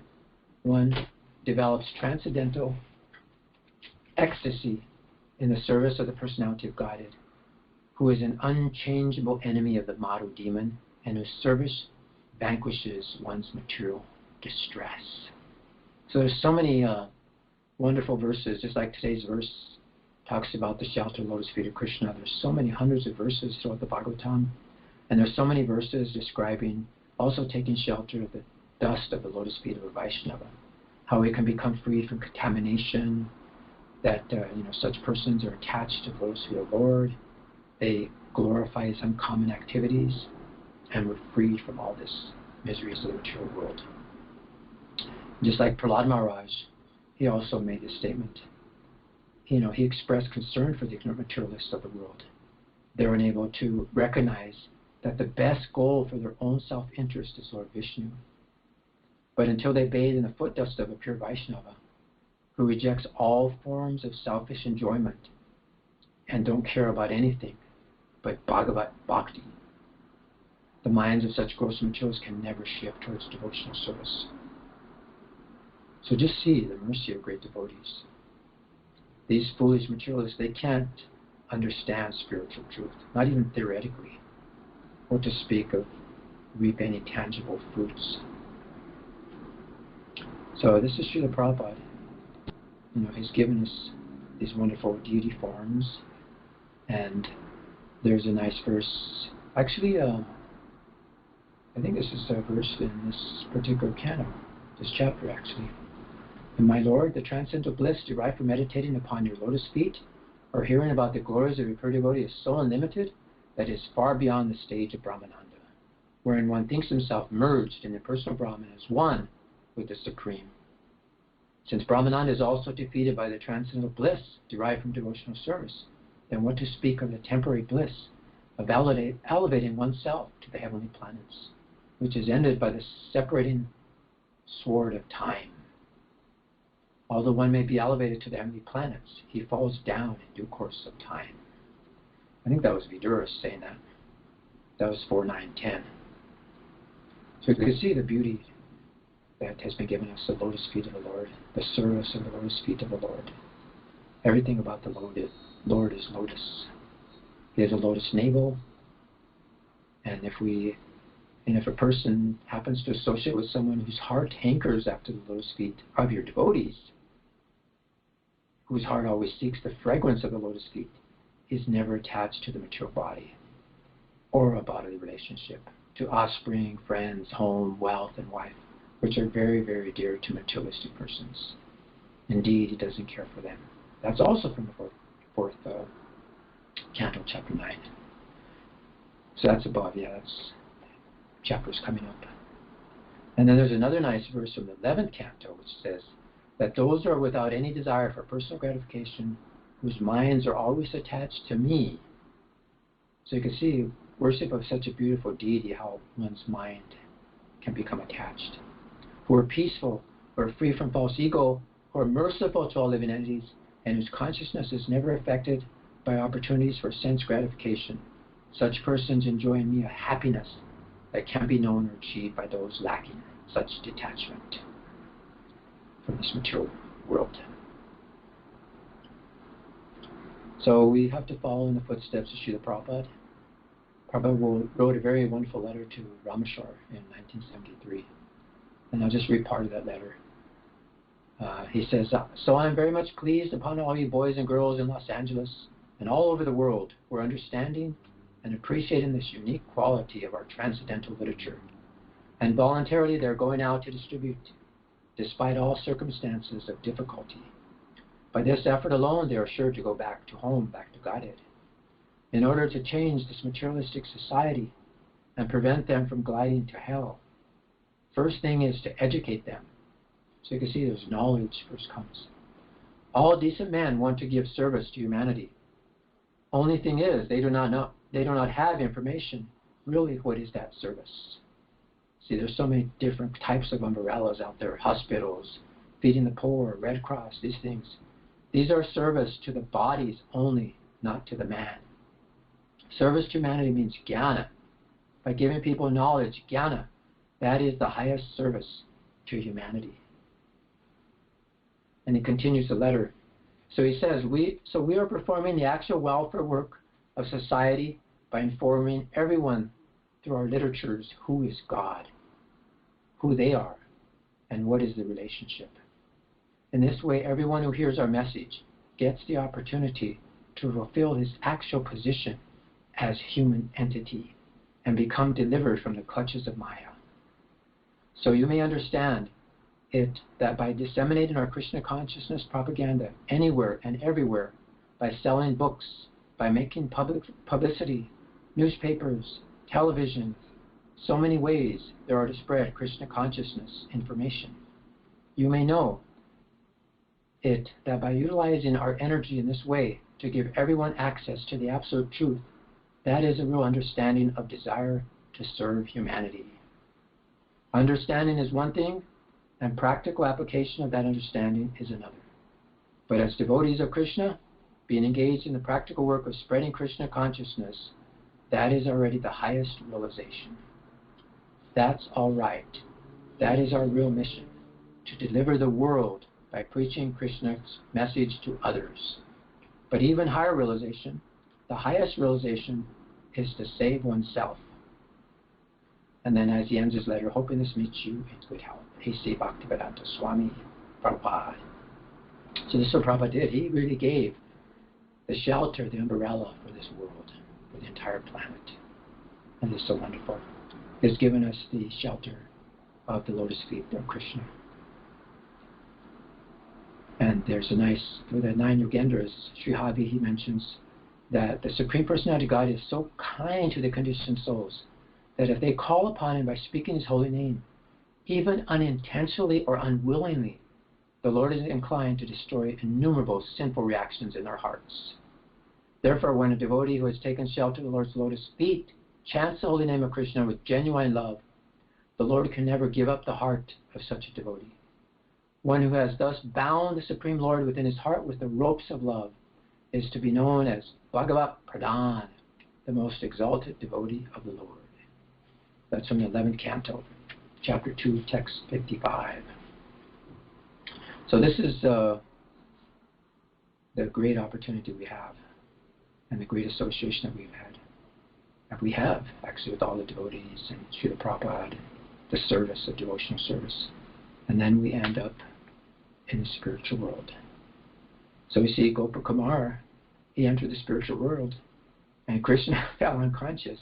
one develops transcendental ecstasy in the service of the personality of Godhead, who is an unchangeable enemy of the Madhu demon, and whose service vanquishes one's material distress. So there's so many wonderful verses, just like today's verse talks about the shelter lotus feet of Krishna. There's so many hundreds of verses throughout the Bhagavatam, and there's so many verses describing also taking shelter of the dust of the lotus feet of a Vaishnava, how we can become freed from contamination, that such persons are attached to the lotus feet of the Lord, they glorify his uncommon activities, and we're freed from all this miseries of the material world. Just like Prahlad Maharaj, he also made this statement. He expressed concern for the ignorant materialists of the world. They were unable to recognize that the best goal for their own self-interest is Lord Vishnu. But until they bathe in the foot dust of a pure Vaishnava, who rejects all forms of selfish enjoyment and don't care about anything but Bhagavat Bhakti, the minds of such gross materialists can never shift towards devotional service. So just see the mercy of great devotees. These foolish materialists, they can't understand spiritual truth, not even theoretically, or to speak of reap any tangible fruits. So this is Srila Prabhupada. He's given us these wonderful deity forms, and there's a nice verse. Actually, I think this is a verse in this particular canon, this chapter actually. And my Lord, the transcendental bliss derived from meditating upon your lotus feet or hearing about the glories of your pure devotee is so unlimited that it is far beyond the stage of Brahmananda, wherein one thinks himself merged in the personal Brahman as one with the Supreme. Since Brahmananda is also defeated by the transcendental bliss derived from devotional service, then what to speak of the temporary bliss of elevating oneself to the heavenly planets, which is ended by the separating sword of time. Although one may be elevated to the heavenly planets, he falls down in due course of time. I think that was Vidura saying that. That was 4, 9, 10. So you can see the beauty that has been given us, the lotus feet of the Lord, the service of the lotus feet of the Lord. Everything about the Lord is lotus. He has a lotus navel, and if a person happens to associate with someone whose heart hankers after the lotus feet of your devotees, whose heart always seeks the fragrance of the lotus feet, is never attached to the material body or a bodily relationship, to offspring, friends, home, wealth, and wife, which are very, very dear to materialistic persons. Indeed, he doesn't care for them. That's also from the fourth canto, chapter 9. So that's above, that's chapters coming up. And then there's another nice verse from the 11th canto, which says that those who are without any desire for personal gratification, whose minds are always attached to me. So you can see worship of such a beautiful deity, how one's mind can become attached. Who are peaceful, who are free from false ego, who are merciful to all living entities, and whose consciousness is never affected by opportunities for sense gratification. Such persons enjoy in me a happiness that can't be known or achieved by those lacking such detachment from this material world. So we have to follow in the footsteps of Srila Prabhupada. Prabhupada wrote a very wonderful letter to Rameshwar in 1973. And I'll just read part of that letter. He says, so I am very much pleased upon all you boys and girls in Los Angeles and all over the world who are understanding and appreciating this unique quality of our transcendental literature. And voluntarily they're going out to distribute, despite all circumstances of difficulty. By this effort alone, they are sure to go back to home, back to Godhead, in order to change this materialistic society and prevent them from gliding to hell. First thing is to educate them. So you can see there's knowledge first comes. All decent men want to give service to humanity. Only thing is, they do not have information. Really, what is that service? See, there's so many different types of umbrellas out there, hospitals, feeding the poor, Red Cross, these things. These are service to the bodies only, not to the man. Service to humanity means jnana. By giving people knowledge, jnana, that is the highest service to humanity. And he continues the letter. So he says, we are performing the actual welfare work of society by informing everyone through our literatures who is God, who they are, and what is the relationship. In this way, everyone who hears our message gets the opportunity to fulfill his actual position as human entity and become delivered from the clutches of Maya. So you may understand it that by disseminating our Krishna consciousness propaganda anywhere and everywhere, by selling books, by making publicity, newspapers, television, so many ways there are to spread Krishna consciousness information. You may know it that by utilizing our energy in this way to give everyone access to the absolute truth, that is a real understanding of desire to serve humanity. Understanding is one thing, and practical application of that understanding is another. But as devotees of Krishna, being engaged in the practical work of spreading Krishna consciousness, that is already the highest realization. That's all right. That is our real mission, to deliver the world by preaching Krishna's message to others. But even higher realization, the highest realization, is to save oneself. And then as he ends his letter, hoping this meets you in good health. A.C. Bhaktivedanta Swami Prabhupada. So this is what Prabhupada did. He really gave the shelter, the umbrella for this world, for the entire planet. And it's so wonderful. He's given us the shelter of the lotus feet of Krishna. And there's a nice, for the 9 Yogendras, Sri Havi, he mentions that the Supreme Personality of God is so kind to the conditioned souls that if they call upon him by speaking his holy name, even unintentionally or unwillingly, the Lord is inclined to destroy innumerable sinful reactions in their hearts. Therefore, when a devotee who has taken shelter of the Lord's lotus feet chants the holy name of Krishna with genuine love, the Lord can never give up the heart of such a devotee. One who has thus bound the Supreme Lord within his heart with the ropes of love is to be known as Bhagavat Pradhan, the most exalted devotee of the Lord. That's from the 11th canto, chapter 2, text 55. So this is the great opportunity we have, and the great association that we've had. That we have, actually, with all the devotees and Srila Prabhupada, the service, the devotional service. And then we end up in the spiritual world. So we see Gopa Kumar, he entered the spiritual world, and Krishna fell unconscious.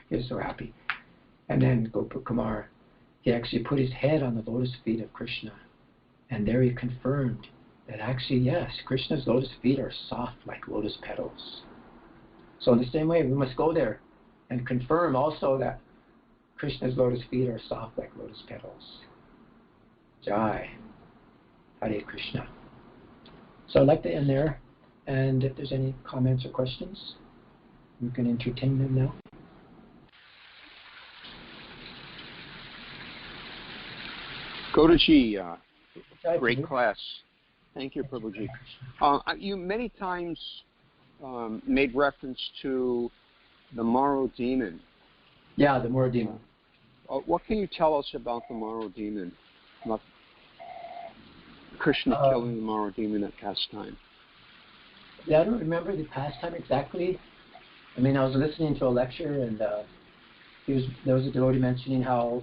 He was so happy. And then Gopa Kumar, he actually put his head on the lotus feet of Krishna, and there he confirmed that actually, yes, Krishna's lotus feet are soft like lotus petals. So in the same way, we must go there and confirm also that Krishna's lotus feet are soft like lotus petals. Jai. Hare Krishna. So I'd like to end there, and if there's any comments or questions, you can entertain them now. Godaji, great class. Thank you, Prabhuji. You many times made reference to the Maro demon. Yeah, the Maro demon. What can you tell us about the Maro demon? About Krishna killing the Maro demon at pastime. Yeah, I don't remember the pastime exactly. I mean, I was listening to a lecture, and there was a devotee mentioning how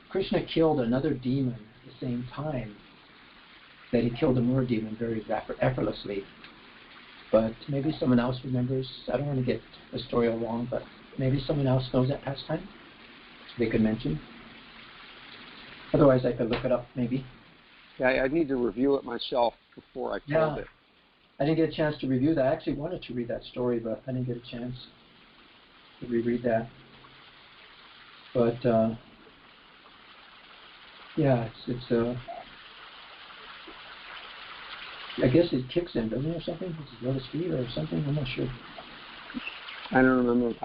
Krishna killed another demon at the same time that he killed the Maro demon very effortlessly. But maybe someone else remembers. I don't want to get the story all wrong, but maybe someone else knows that pastime they could mention. Otherwise, I could look it up maybe. Yeah, I need to review it myself before I told it. I didn't get a chance to review that. I actually wanted to read that story, but I didn't get a chance to reread that. But yeah, it's I guess it kicks in, doesn't it, or something? It's lotus feet or something. I'm not sure. I don't remember.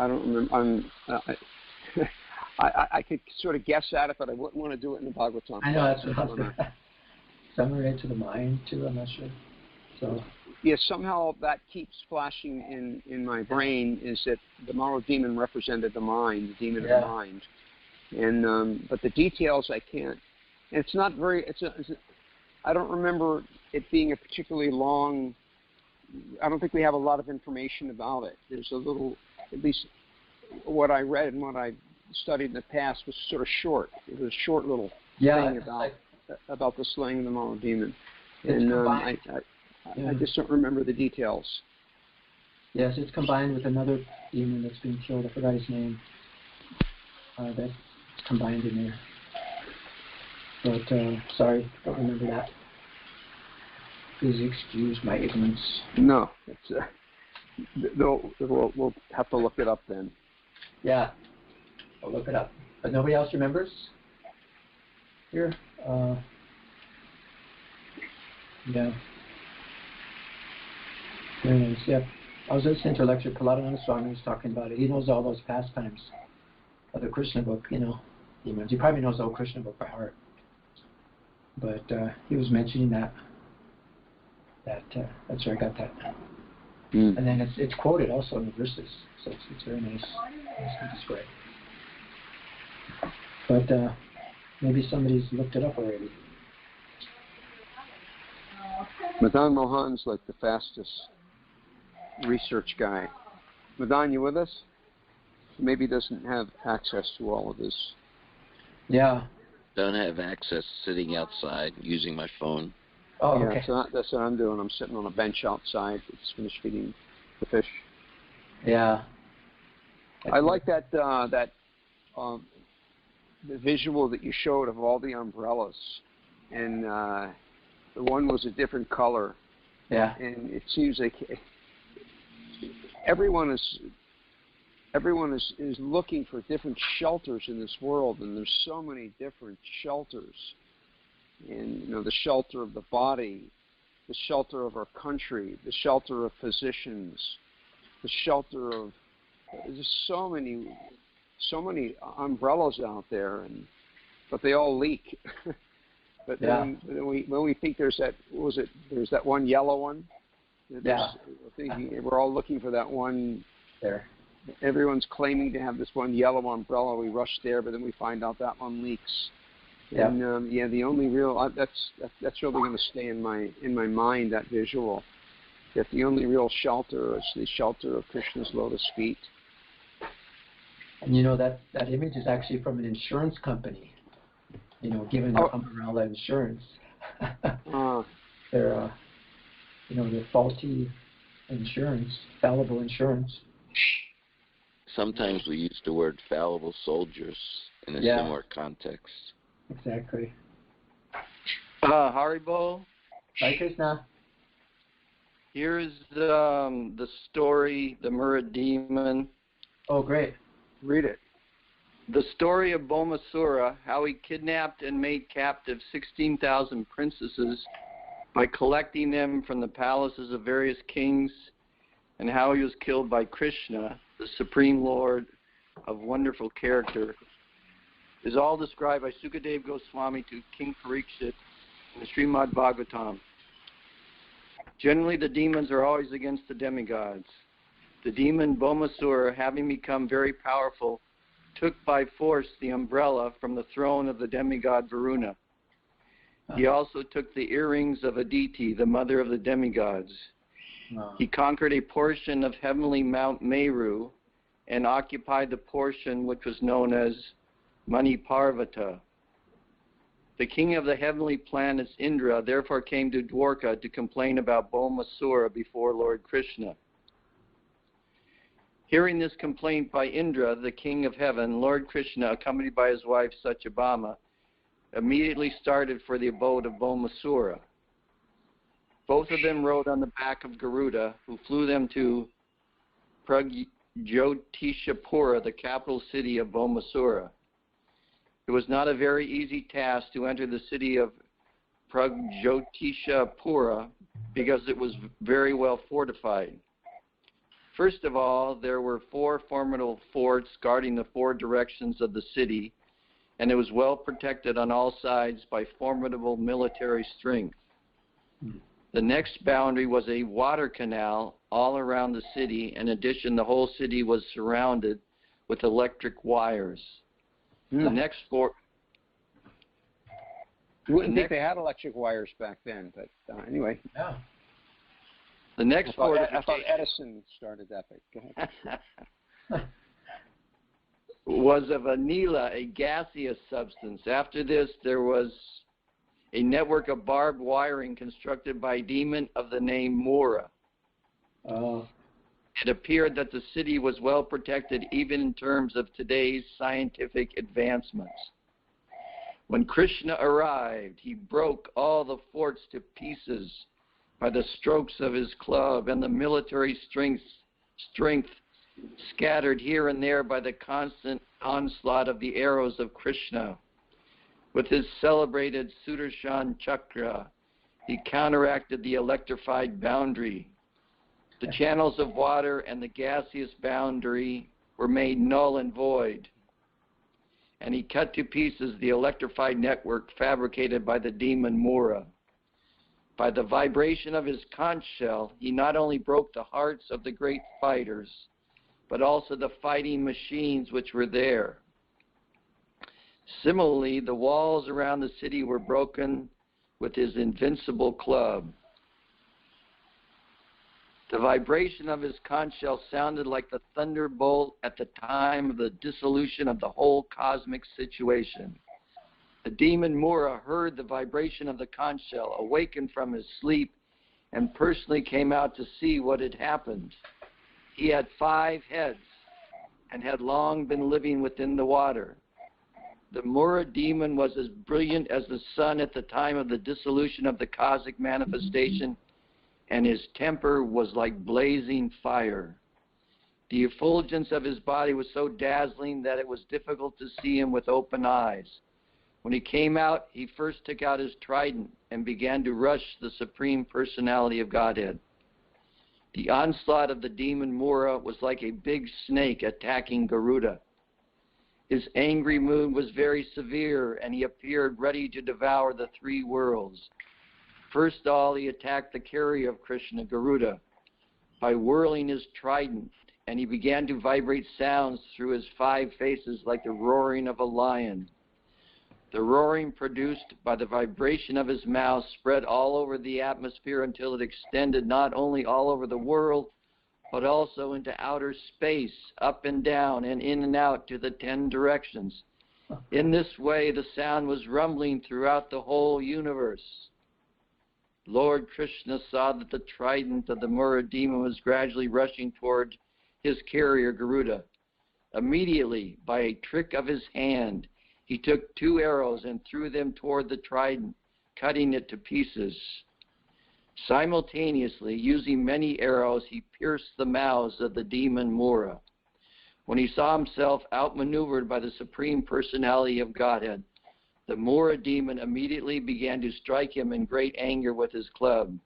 I could sort of guess at it, but I wouldn't want to do it in the Bhagavatam. I know, that's what I was going to. Somewhere into the mind, too, I'm not sure. So. Yeah, somehow that keeps flashing in my brain, is that the Maro demon represented the mind, the demon of the mind. And but the details I can't. And it's not very. I don't remember it being a particularly long. I don't think we have a lot of information about it. There's a little, at least what I read and what I studied in the past was sort of short. It was a short little thing about the slaying of the Maro demon. And I just don't remember the details. Yes, it's combined with another demon that's been killed. I forgot his name. That's combined in there. But sorry, don't remember that. Please excuse my ignorance. No, it's we'll have to look it up then. Yeah, I'll look it up. But nobody else remembers? Here? Yeah. Very nice, yeah. I was listening to a lecture, Paladananda Swami was talking about it. He knows all those pastimes of the Krishna book, demons. He probably knows the whole Krishna book by heart. But he was mentioning that. That's where I got that. And then it's quoted also in the verses, so it's very nice. Nicely described. But maybe somebody's looked it up already. Madan Mohan's like the fastest research guy. Madan, you with us? Maybe doesn't have access to all of this. Yeah. Don't have access sitting outside using my phone. Oh, yeah, okay. So that's what I'm doing. I'm sitting on a bench outside. It's finished feeding the fish. Yeah. I like that the visual that you showed of all the umbrellas, and the one was a different color. Yeah. And it seems like everyone is looking for different shelters in this world, and there's so many different shelters. And the shelter of the body, the shelter of our country, the shelter of physicians, the shelter of just so many umbrellas out there, but they all leak. But then when we think there's that one yellow one. We're all looking for that one there. Everyone's claiming to have this one yellow umbrella. We rush there, but then we find out that one leaks. Yeah. And the only real that's really going to stay in my mind, that visual. That the only real shelter is the shelter of Krishna's lotus feet. And that image is actually from an insurance company. Giving their umbrella insurance. They're faulty insurance, fallible insurance. Sometimes we use the word fallible soldiers in a similar context. Exactly. Haribo. Hare Krishna. Here's the story, the Mura demon. Oh, great. Read it. The story of Bhaumasura, how he kidnapped and made captive 16,000 princesses by collecting them from the palaces of various kings, and how he was killed by Krishna, the Supreme Lord of wonderful character, is all described by Sukadeva Goswami to King Parikshit in the Srimad Bhagavatam. Generally, the demons are always against the demigods. The demon Bhaumasura, having become very powerful, took by force the umbrella from the throne of the demigod Varuna. He also took the earrings of Aditi, the mother of the demigods. He conquered a portion of heavenly Mount Meru and occupied the portion which was known as Mani Parvata. The king of the heavenly planets, Indra, therefore came to Dwarka to complain about Bhaumasura before Lord Krishna. Hearing this complaint by Indra, the king of heaven, Lord Krishna, accompanied by his wife Satyabhama, immediately started for the abode of Bhaumasura. Both of them rode on the back of Garuda, who flew them to Pragjotishapura, the capital city of Bhaumasura. It was not a very easy task to enter the city of Pragjotishapura because it was very well fortified. First of all, there were 4 formidable forts guarding the 4 directions of the city, and it was well protected on all sides by formidable military strength. The next boundary was a water canal all around the city. In addition, the whole city was surrounded with electric wires. The next fort... You wouldn't think they had electric wires back then, but anyway. Yeah. The next fort... I thought Edison started that, but go ahead. was of anila, a gaseous substance. After this, there was a network of barbed wiring constructed by a demon of the name Mura. It appeared that the city was well protected even in terms of today's scientific advancements. When Krishna arrived, he broke all the forts to pieces by the strokes of his club, and the military strength scattered here and there by the constant onslaught of the arrows of Krishna. With his celebrated Sudarshan Chakra, he counteracted the electrified boundary. The channels of water and the gaseous boundary were made null and void, and he cut to pieces the electrified network fabricated by the demon Mura. By the vibration of his conch shell, he not only broke the hearts of the great fighters, but also the fighting machines which were there. Similarly, the walls around the city were broken with his invincible club. The vibration of his conch shell sounded like the thunderbolt at the time of the dissolution of the whole cosmic situation. The demon Mura heard the vibration of the conch shell, awakened from his sleep, and personally came out to see what had happened. He had 5 heads and had long been living within the water. The Mura demon was as brilliant as the sun at the time of the dissolution of the cosmic manifestation, and his temper was like blazing fire. The effulgence of his body was so dazzling that it was difficult to see him with open eyes. When he came out, he first took out his trident and began to rush the Supreme Personality of Godhead. The onslaught of the demon Mura was like a big snake attacking Garuda. His angry mood was very severe, and he appeared ready to devour the 3 worlds. First of all, he attacked the carrier of Krishna, Garuda. By whirling his trident, and he began to vibrate sounds through his 5 faces like the roaring of a lion. The roaring produced by the vibration of his mouth spread all over the atmosphere until it extended not only all over the world, but also into outer space, up and down, and in and out to the 10 directions. In this way, the sound was rumbling throughout the whole universe. Lord Krishna saw that the trident of the Mura demon was gradually rushing toward his carrier, Garuda. Immediately, by a trick of his hand, he took 2 arrows and threw them toward the trident, cutting it to pieces. Simultaneously, using many arrows, he pierced the mouths of the demon Mura. When he saw himself outmaneuvered by the Supreme Personality of Godhead, the Mura demon immediately began to strike him in great anger with his club.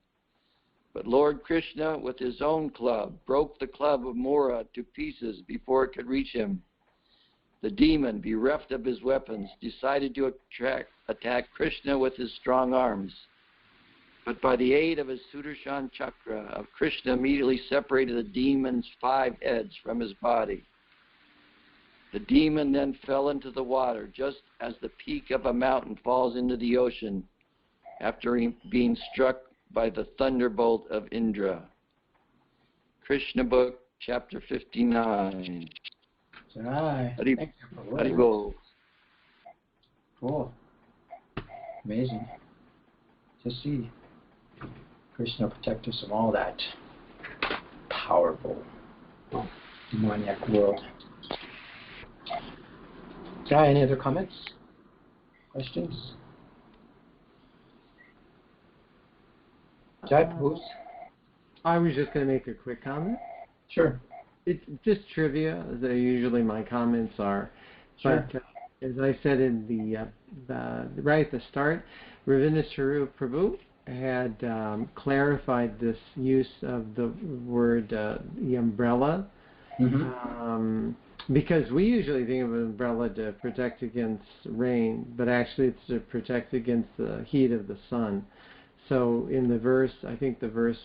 But Lord Krishna, with his own club, broke the club of Mura to pieces before it could reach him. The demon, bereft of his weapons, decided to attack Krishna with his strong arms. But by the aid of his Sudarshan chakra, Krishna immediately separated the demon's 5 heads from his body. The demon then fell into the water, just as the peak of a mountain falls into the ocean after being struck by the thunderbolt of Indra. Krishna Book, Chapter 59. Jai. Haribo. Cool. Amazing to see Krishna protect us from all that powerful demoniac world. Jai, any other comments? Questions? Jai, Prabhu? I was just going to make a quick comment. Sure. It's just trivia, as usually my comments are. Sure. But as I said in the right at the start, Ravinda Swarup Prabhu had clarified this use of the word, the umbrella, because we usually think of an umbrella to protect against rain, but actually it's to protect against the heat of the sun. So in the verse, I think the verse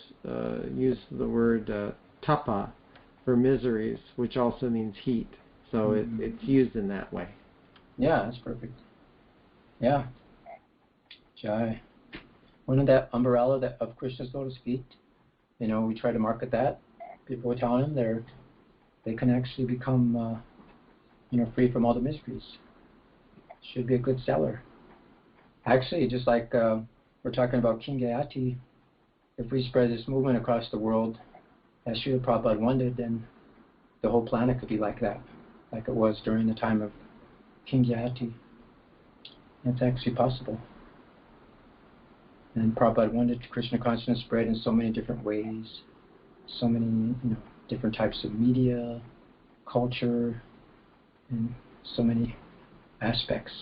used the word tapa for miseries, which also means heat. So it's used in that way. Yeah, that's perfect. Yeah. Jai. One of that umbrella of Krishna's lotus feet, we try to market that. People were telling him they can actually become, free from all the miseries. Should be a good seller. Actually, just like we're talking about King Gayati, if we spread this movement across the world, as Srila Prabhupada wanted, then the whole planet could be like that, like it was during the time of King Gayati. It's actually possible. And Prabhupada wanted Krishna consciousness spread in so many different ways, so many different types of media, culture, and so many aspects.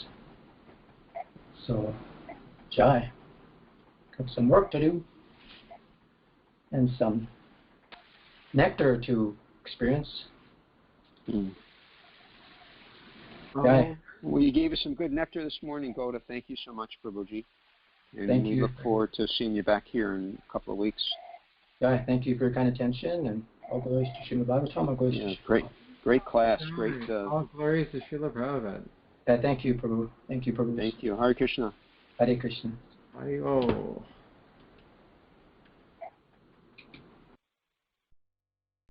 So, Jai, got some work to do and some nectar to experience. Jai. Well, you gave us some good nectar this morning, Gauda. Thank you so much, Prabhuji. And Thank we you. look forward to seeing you back here in a couple of weeks. Jai, thank you for your kind attention, and all glories to Srimad Bhagavatam, all glories to Great class. Great. All glories to Srila Prabhupada. Thank you, Prabhu. Thank you, Prabhu. Thank you. Hare Krishna. Hare Krishna. Hare